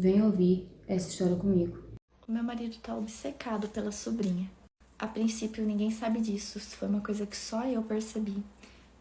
Vem ouvir essa história comigo. O meu marido tá obcecado pela sobrinha. A princípio, ninguém sabe disso. Isso foi uma coisa que só eu percebi.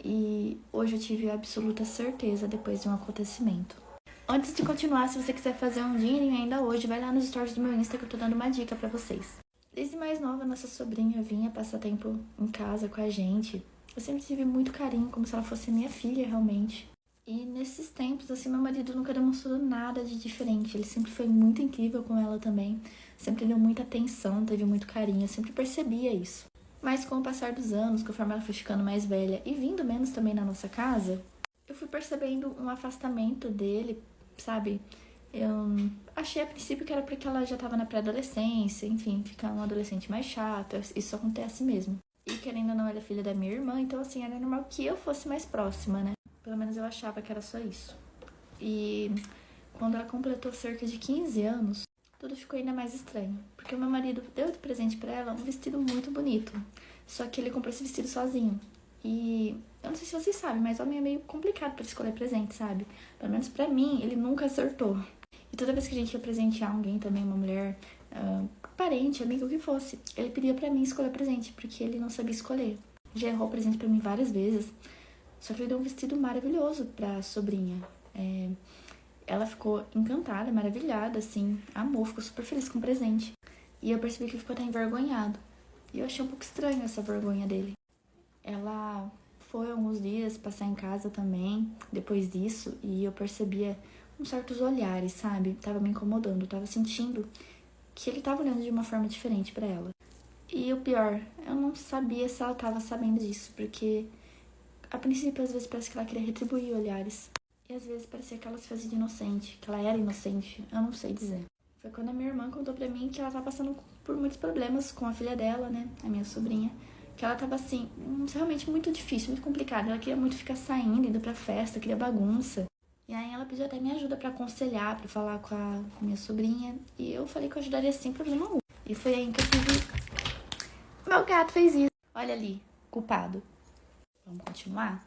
E hoje eu tive absoluta certeza depois de um acontecimento. Antes de continuar, se você quiser fazer um dinheirinho ainda hoje, vai lá nos stories do meu Insta que eu tô dando uma dica pra vocês. Desde mais nova, nossa sobrinha vinha passar tempo em casa com a gente. Eu sempre tive muito carinho, como se ela fosse minha filha, realmente. E nesses tempos, assim, meu marido nunca demonstrou nada de diferente. Ele sempre foi muito incrível com ela também. Sempre deu muita atenção, teve muito carinho. Eu sempre percebia isso. Mas com o passar dos anos, conforme ela foi ficando mais velha e vindo menos também na nossa casa, eu fui percebendo um afastamento dele, sabe? Eu achei a princípio que era porque ela já estava na pré-adolescência, enfim, ficar um adolescente mais chato, isso acontece mesmo. E querendo ou não, ela é filha da minha irmã, então assim, era normal que eu fosse mais próxima, né? Pelo menos eu achava que era só isso. E quando ela completou cerca de 15 anos, tudo ficou ainda mais estranho. Porque o meu marido deu de presente pra ela um vestido muito bonito. Só que ele comprou esse vestido sozinho. E eu não sei se vocês sabem, mas homem é meio complicado pra escolher presente, sabe? Pelo menos pra mim, ele nunca acertou. E toda vez que a gente ia presentear alguém também, uma mulher, parente, amigo, o que fosse, ele pedia pra mim escolher presente, porque ele não sabia escolher. Já errou presente pra mim várias vezes. Só que ele deu um vestido maravilhoso pra sobrinha. Ela ficou encantada, maravilhada, assim, amou, ficou super feliz com o presente. E eu percebi que ele ficou até envergonhado. E eu achei um pouco estranho essa vergonha dele. Ela foi alguns dias passar em casa também, depois disso, e eu percebia uns certos olhares, sabe? Tava me incomodando, tava sentindo que ele tava olhando de uma forma diferente pra ela. E o pior, eu não sabia se ela tava sabendo disso, porque a princípio às vezes parece que ela queria retribuir olhares. E às vezes parecia que ela se fazia de inocente, que ela era inocente, eu não sei dizer. Foi quando a minha irmã contou pra mim que ela tava passando por muitos problemas com a filha dela, né, a minha sobrinha. Que ela tava assim, realmente muito difícil, muito complicado. Ela queria muito ficar saindo, indo pra festa, queria bagunça. E aí ela pediu até minha ajuda pra aconselhar, pra falar com a minha sobrinha. E eu falei que eu ajudaria sem problema algum. E foi aí que eu tive... Meu gato fez isso. Olha ali, culpado. Vamos continuar?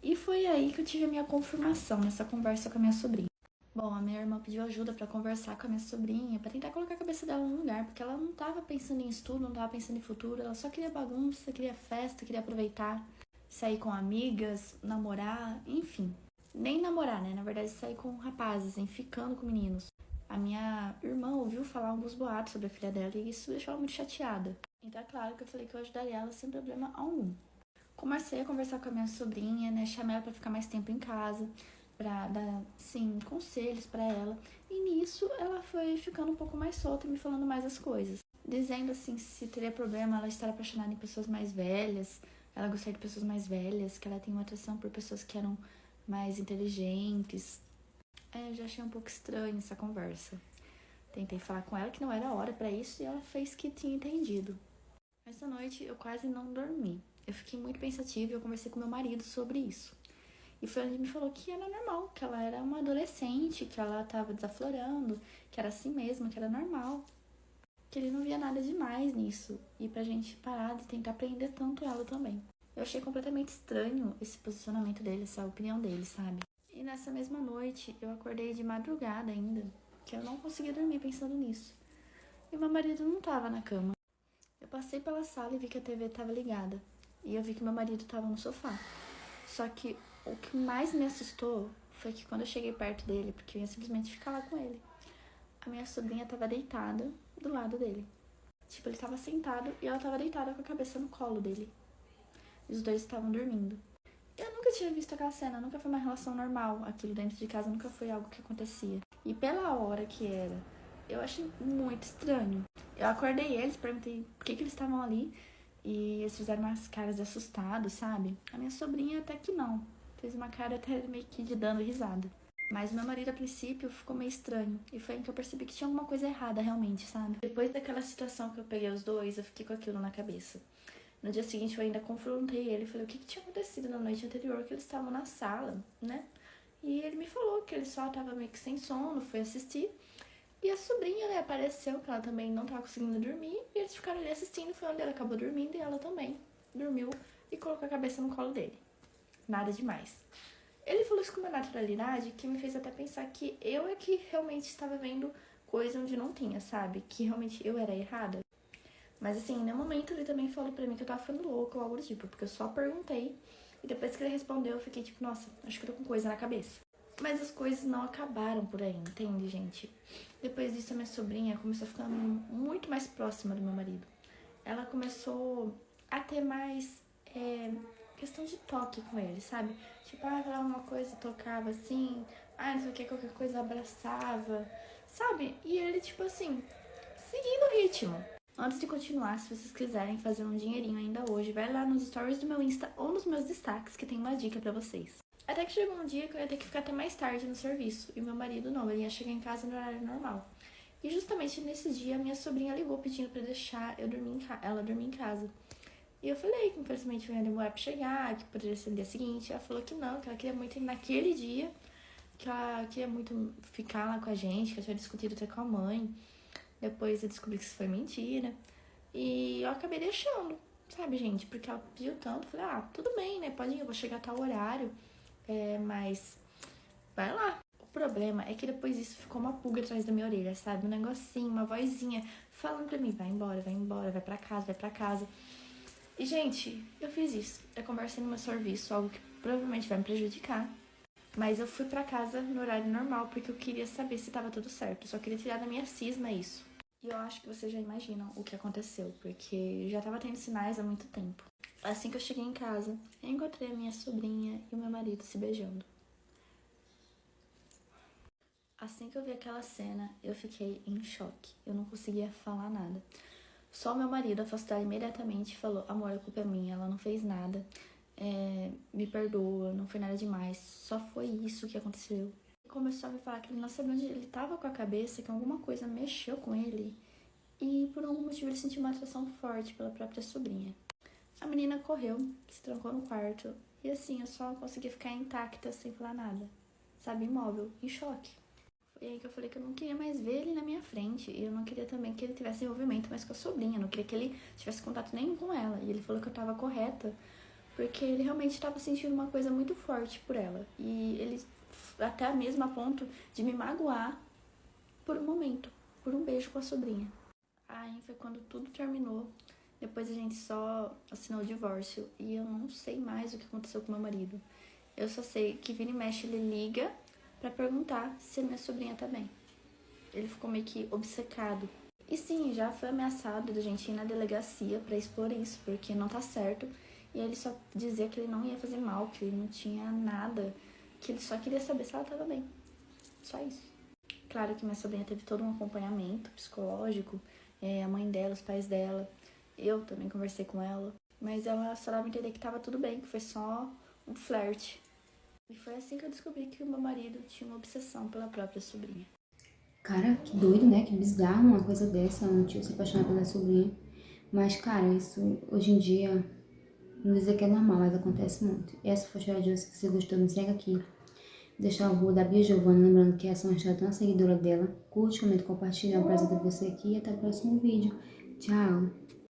E foi aí que eu tive a minha confirmação nessa conversa com a minha sobrinha. Bom, a minha irmã pediu ajuda pra conversar com a minha sobrinha, pra tentar colocar a cabeça dela no lugar, porque ela não tava pensando em estudo, não tava pensando em futuro, ela só queria bagunça, queria festa, queria aproveitar, sair com amigas, namorar, enfim. Nem namorar, né? Na verdade, sair com rapazes, hein? Ficando com meninos. A minha irmã ouviu falar alguns boatos sobre a filha dela e isso deixou ela muito chateada. Então é claro que eu falei que eu ajudaria ela sem problema algum. Comecei a conversar com a minha sobrinha, né? Chamei ela pra ficar mais tempo em casa, pra dar, sim, conselhos pra ela. E nisso ela foi ficando um pouco mais solta e me falando mais as coisas. Dizendo, assim, se teria problema ela estar apaixonada em pessoas mais velhas, ela gostaria de pessoas mais velhas, que ela tem uma atração por pessoas que eram mais inteligentes. Eu já achei um pouco estranho essa conversa. Tentei falar com ela que não era hora pra isso e ela fez que tinha entendido. Essa noite eu quase não dormi. Eu fiquei muito pensativa e eu conversei com meu marido sobre isso. E foi onde ele me falou que era normal, que ela era uma adolescente, que ela tava desaflorando, que era assim mesmo, que era normal. Que ele não via nada demais nisso. E pra gente parar de tentar prender tanto ela também. Eu achei completamente estranho esse posicionamento dele, essa opinião dele, sabe? E nessa mesma noite eu acordei de madrugada ainda, que eu não conseguia dormir pensando nisso. E meu marido não tava na cama. Eu passei pela sala e vi que a TV estava ligada. E eu vi que meu marido estava no sofá. Só que o que mais me assustou foi que quando eu cheguei perto dele, porque eu ia simplesmente ficar lá com ele, a minha sobrinha estava deitada do lado dele. Tipo, ele estava sentado e ela estava deitada com a cabeça no colo dele. E os dois estavam dormindo. Eu nunca tinha visto aquela cena, nunca foi uma relação normal. Aquilo dentro de casa nunca foi algo que acontecia. E pela hora que era, eu achei muito estranho. Eu acordei eles, perguntei por que eles estavam ali. E eles fizeram umas caras de assustados, sabe? A minha sobrinha até que não. Fez uma cara até meio que de dando risada. Mas meu marido, a princípio, ficou meio estranho. E foi aí que eu percebi que tinha alguma coisa errada, realmente, sabe? Depois daquela situação que eu peguei os dois, eu fiquei com aquilo na cabeça. No dia seguinte, eu ainda confrontei ele. Falei o que tinha acontecido na noite anterior, que eles estavam na sala, né? E ele me falou que ele só tava meio que sem sono, foi assistir. E a sobrinha, né, apareceu, que ela também não tava conseguindo dormir. E eles ficaram ali assistindo, foi onde ela acabou dormindo. E ela também dormiu e colocou a cabeça no colo dele. Nada demais. Ele falou isso com uma naturalidade que me fez até pensar que eu é que realmente estava vendo coisa onde não tinha, sabe? Que realmente eu era errada. Mas assim, em nenhum momento ele também falou pra mim que eu tava ficando louca ou algo do tipo, porque eu só perguntei e depois que ele respondeu eu fiquei tipo, nossa, acho que eu tô com coisa na cabeça. Mas as coisas não acabaram por aí, entende, gente? Depois disso, a minha sobrinha começou a ficar muito mais próxima do meu marido. Ela começou a ter mais questão de toque com ele, sabe? Tipo, falava uma coisa, tocava assim, não sei o que, qualquer coisa abraçava, sabe? E ele, tipo assim, seguindo o ritmo. Antes de continuar, se vocês quiserem fazer um dinheirinho ainda hoje, vai lá nos stories do meu Insta ou nos meus destaques que tem uma dica pra vocês. Até que chegou um dia que eu ia ter que ficar até mais tarde no serviço. E meu marido não, ele ia chegar em casa no horário normal. E justamente nesse dia, minha sobrinha ligou pedindo pra deixar ela dormir em casa. E eu falei que infelizmente ia demorar pra chegar, que poderia ser no dia seguinte. Ela falou que não, que ela queria muito ir naquele dia, que ela queria muito ficar lá com a gente, que ela tinha discutido até com a mãe. Depois eu descobri que isso foi mentira. E eu acabei deixando, sabe, gente? Porque ela pediu tanto. Eu falei, tudo bem, né? Pode ir, eu vou chegar a tal horário. Mas vai lá. O problema é que depois disso ficou uma pulga atrás da minha orelha, sabe? Um negocinho, uma vozinha falando pra mim, vai embora, vai pra casa, vai pra casa. E, gente, eu fiz isso. Eu conversei no meu serviço, algo que provavelmente vai me prejudicar. Mas eu fui pra casa no horário normal, porque eu queria saber se tava tudo certo. Eu só queria tirar da minha cisma isso. E eu acho que vocês já imaginam o que aconteceu, porque já tava tendo sinais há muito tempo. Assim que eu cheguei em casa, eu encontrei a minha sobrinha e o meu marido se beijando. Assim que eu vi aquela cena, eu fiquei em choque. Eu não conseguia falar nada. Só meu marido, afastado imediatamente, falou, amor, a culpa é minha, ela não fez nada. Me perdoa, não foi nada demais, só foi isso que aconteceu. Começou a me falar que ele não sabia onde ele tava com a cabeça, que alguma coisa mexeu com ele e por algum motivo ele sentiu uma atração forte pela própria sobrinha. A menina correu, se trancou no quarto e assim, eu só conseguia ficar intacta sem falar nada, sabe, imóvel, em choque. Foi aí que eu falei que eu não queria mais ver ele na minha frente e eu não queria também que ele tivesse envolvimento mais com a sobrinha, eu não queria que ele tivesse contato nenhum com ela. E ele falou que eu tava correta, porque ele realmente estava sentindo uma coisa muito forte por ela. E ele, até mesmo a ponto de me magoar por um momento, por um beijo com a sobrinha. Aí foi quando tudo terminou. Depois a gente só assinou o divórcio e eu não sei mais o que aconteceu com meu marido. Eu só sei que vira e mexe ele liga pra perguntar se a minha sobrinha tá bem. Ele ficou meio que obcecado. E sim, já foi ameaçado da gente ir na delegacia pra expor isso, porque não tá certo. E ele só dizia que ele não ia fazer mal, que ele não tinha nada, que ele só queria saber se ela tava bem. Só isso. Claro que minha sobrinha teve todo um acompanhamento psicológico, a mãe dela, os pais dela. Eu também conversei com ela. Mas ela só dava a entender que tava tudo bem, que foi só um flerte. E foi assim que eu descobri que o meu marido tinha uma obsessão pela própria sobrinha. Cara, que doido, né? Que bizarro uma coisa dessa, um tio se apaixonar pela sobrinha. Mas, cara, isso hoje em dia, não vou dizer que é normal, mas acontece muito. Essa foi a história de hoje. Se você gostou, me segue aqui. Deixar o arroba da Bia Giovana, lembrando que essa é uma história tão seguidora dela. Curte, comenta, compartilha. É um prazer ter você aqui e até o próximo vídeo. Tchau!